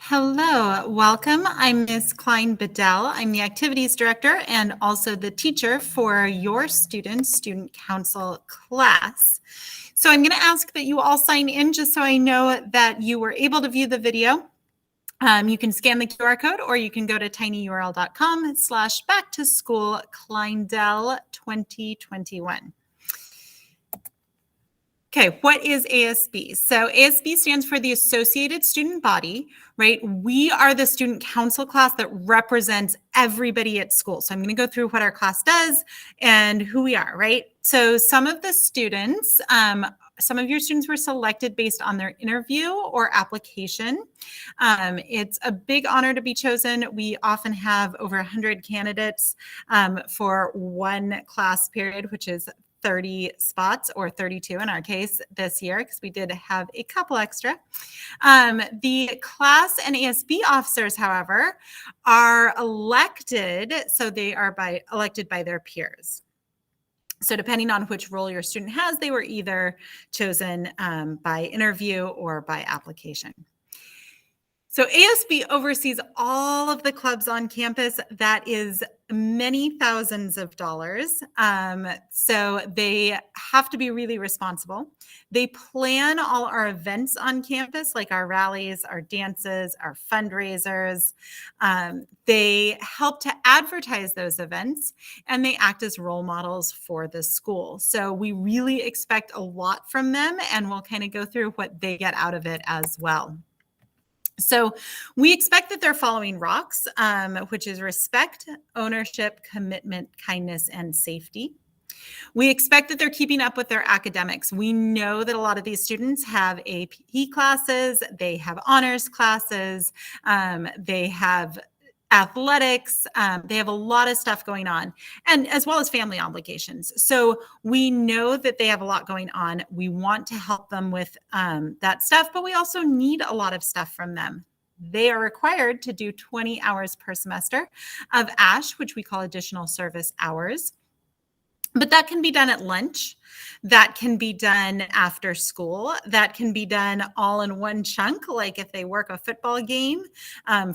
Hello, welcome. I'm Ms. Klein-Bedell. I'm the Activities Director and also the teacher for your Student Council class. So I'm going to ask that you all sign in just so I know that you were able to view the video. You can scan the QR code or you can go to tinyurl.com/backtoschool Klein-Bedell 2021. Okay, what is ASB? So ASB stands for the Associated Student Body, right? We are the student council class that represents everybody at school. So I'm going to go through what our class does and who we are, right? So some of the students, some of your students were selected based on their interview or application. It's a big honor to be chosen. We often have over 100 candidates for one class period, which is 30 spots, or 32 in our case this year, because we did have a couple extra. The class and ASB officers, however, are elected, so they are elected by their peers. So depending on which role your student has, they were either chosen by interview or by application. So ASB oversees all of the clubs on campus. That is many thousands of dollars. So they have to be really responsible. They plan all our events on campus, like our rallies, our dances, our fundraisers. They help to advertise those events, and they act as role models for the school. So we really expect a lot from them, and we'll kind of go through what they get out of it as well. So we expect that they're following ROCs, which is respect, ownership, commitment, kindness, and safety. We expect that they're keeping up with their academics. We know that a lot of these students have AP classes, they have honors classes, they have athletics, they have a lot of stuff going on, and as well as family obligations. So we know that they have a lot going on. We want to help them with that stuff, but we also need a lot of stuff from them. They are required to do 20 hours per semester of ASH, which we call additional service hours. But that can be done at lunch. That can be done after school. That can be done all in one chunk, like if they work a football game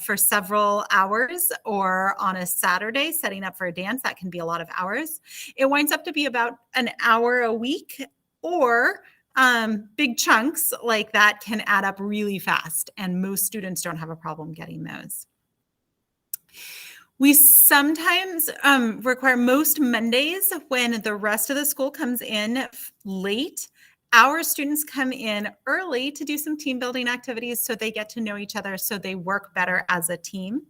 for several hours, or on a Saturday setting up for a dance, that can be a lot of hours. It winds up to be about an hour a week, or big chunks like that can add up really fast, and most students don't have a problem getting those. We sometimes require most Mondays when the rest of the school comes in late. Our students come in early to do some team building activities so they get to know each other, so they work better as a team.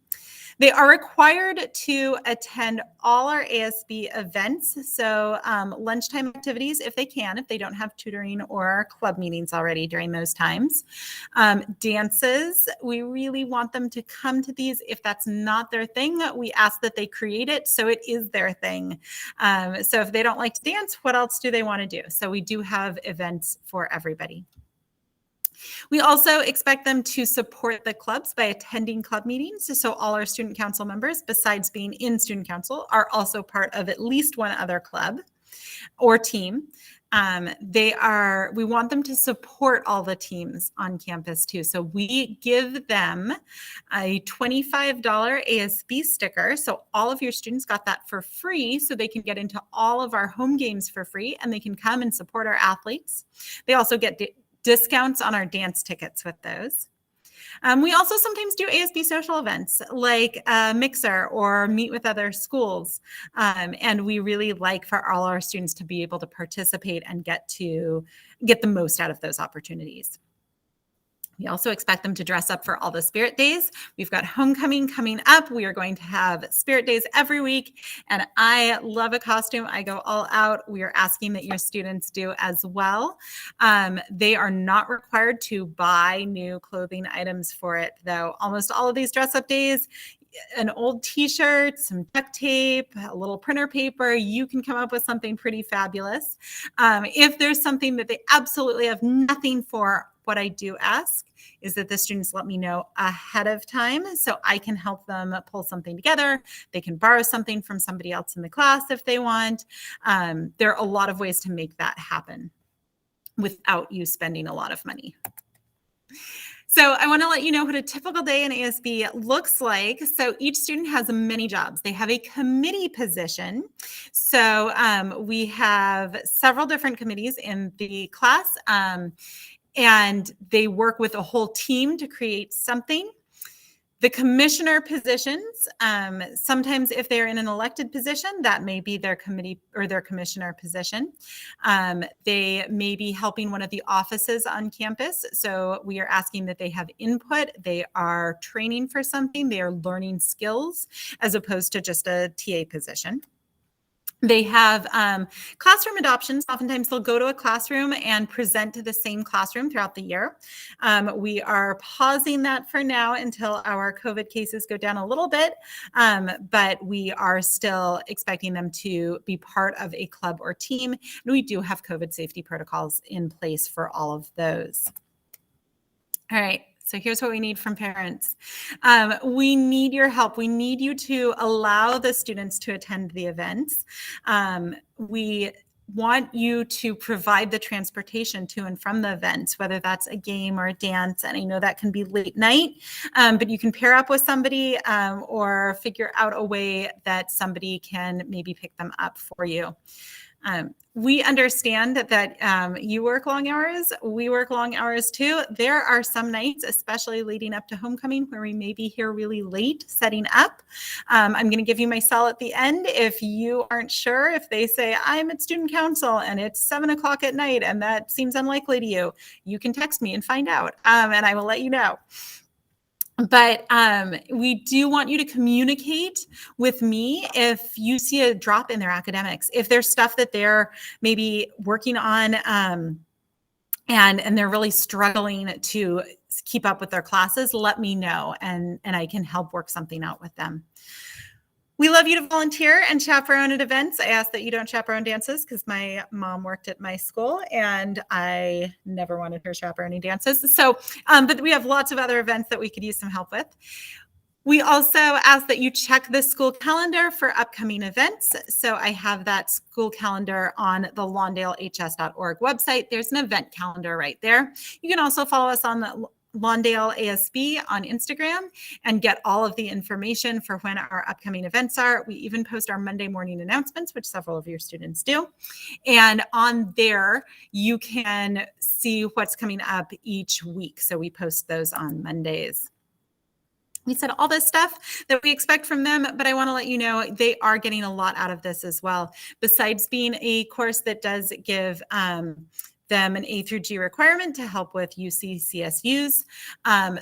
They are required to attend all our ASB events, so lunchtime activities if they can, if they don't have tutoring or club meetings already during those times. Dances, we really want them to come to these. If that's not their thing, we ask that they create it so it is their thing. So if they don't like to dance, what else do they want to do? So we do have events for everybody. We also expect them to support the clubs by attending club meetings. So all our student council members, besides being in student council, are also part of at least one other club or team. We want them to support all the teams on campus too. So we give them a $25 ASB sticker. So all of your students got that for free, so they can get into all of our home games for free, and they can come and support our athletes. They also get discounts on our dance tickets with those. We also sometimes do ASB social events like a mixer or meet with other schools. And we really like for all our students to be able to participate and get the most out of those opportunities. We also expect them to dress up for all the Spirit Days. We've got homecoming coming up. We are going to have Spirit Days every week, and I love a costume. I go all out. We are asking that your students do as well. They are not required to buy new clothing items for it, though. Almost all of these dress-up days, an old t-shirt, some duct tape, a little printer paper, you can come up with something pretty fabulous. If there's something that they absolutely have nothing for, what I do ask is that the students let me know ahead of time so I can help them pull something together. They can borrow something from somebody else in the class if they want. There are a lot of ways to make that happen without you spending a lot of money. So So I want to let you know what a typical day in ASB looks like. So each student has many jobs. They have a committee position. So we have several different committees in the class, and they work with a whole team to create something. The commissioner positions, sometimes if they're in an elected position, that may be their committee or their commissioner position. They may be helping one of the offices on campus. So we are asking that they have input. They are training for something. They are learning skills as opposed to just a TA position. They have classroom adoptions. Oftentimes they'll go to a classroom and present to the same classroom throughout the year. We are pausing that for now until our COVID cases go down a little bit, but we are still expecting them to be part of a club or team. And we do have COVID safety protocols in place for all of those. All right. So here's what we need from parents. We need your help. We need you to allow the students to attend the events. We want you to provide the transportation to and from the events, whether that's a game or a dance. And I know that can be late night, but you can pair up with somebody or figure out a way that somebody can maybe pick them up for you. We understand that you work long hours. We work long hours too. There are some nights, especially leading up to homecoming, where we may be here really late setting up. I'm going to give you my cell at the end. If you aren't sure, if they say, I'm at student council and it's 7 o'clock at night and that seems unlikely to you, you can text me and find out, and I will let you know. But we do want you to communicate with me if you see a drop in their academics, if there's stuff that they're maybe working on and they're really struggling to keep up with their classes, let me know and I can help work something out with them. We love you to volunteer and chaperone at events. I ask that you don't chaperone dances because my mom worked at my school and I never wanted her chaperoning dances. So, but we have lots of other events that we could use some help with. We also ask that you check the school calendar for upcoming events. So I have that school calendar on the lawndalehs.org website. There's an event calendar right there. You can also follow us on the Lawndale ASB on Instagram and get all of the information for when our upcoming events are. We even post our Monday morning announcements, which several of your students do. And on there, you can see what's coming up each week. So we post those on Mondays. We said all this stuff that we expect from them, but I want to let you know they are getting a lot out of this as well. Besides being a course that does give them an A through G requirement to help with UC CSUs.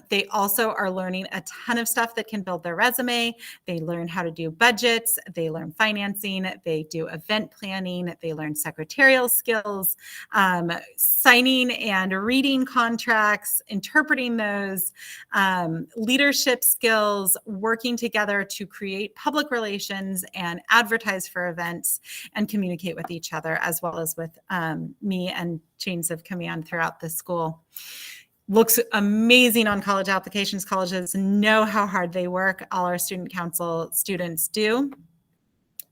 They also are learning a ton of stuff that can build their resume. They learn how to do budgets. They learn financing. They do event planning. They learn secretarial skills, signing and reading contracts, interpreting those, leadership skills, working together to create public relations and advertise for events and communicate with each other, as well as with me and chains of command throughout the school. Looks amazing on college applications. Colleges know how hard they work. All our student council students do.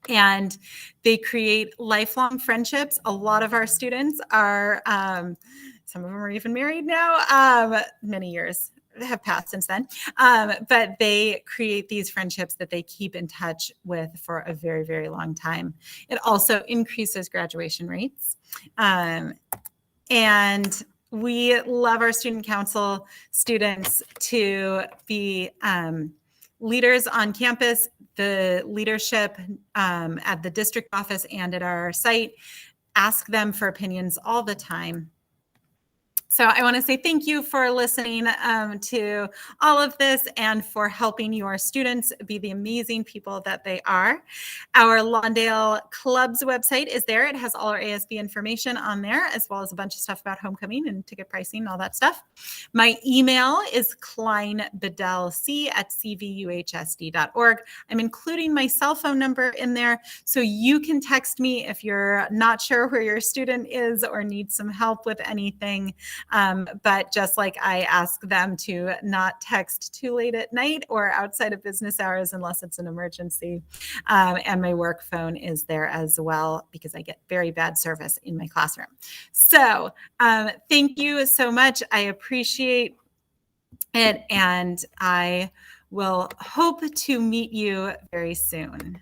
And they create lifelong friendships. A lot of our students are, some of them are even married now, many years have passed since then, but they create these friendships that they keep in touch with for a very, very long time. It also increases graduation rates. And we love our student council students to be leaders on campus. The leadership at the district office and at our site ask them for opinions all the time. So I want to say thank you for listening to all of this and for helping your students be the amazing people that they are. Our Lawndale Club's website is there. It has all our ASB information on there, as well as a bunch of stuff about homecoming and ticket pricing and all that stuff. My email is kleinbedellc@cvuhsd.org. I'm including my cell phone number in there, so you can text me if you're not sure where your student is or need some help with anything. But just like I ask them to not text too late at night or outside of business hours unless it's an emergency. And my work phone is there as well because I get very bad service in my classroom. So thank you so much. I appreciate and I will hope to meet you very soon.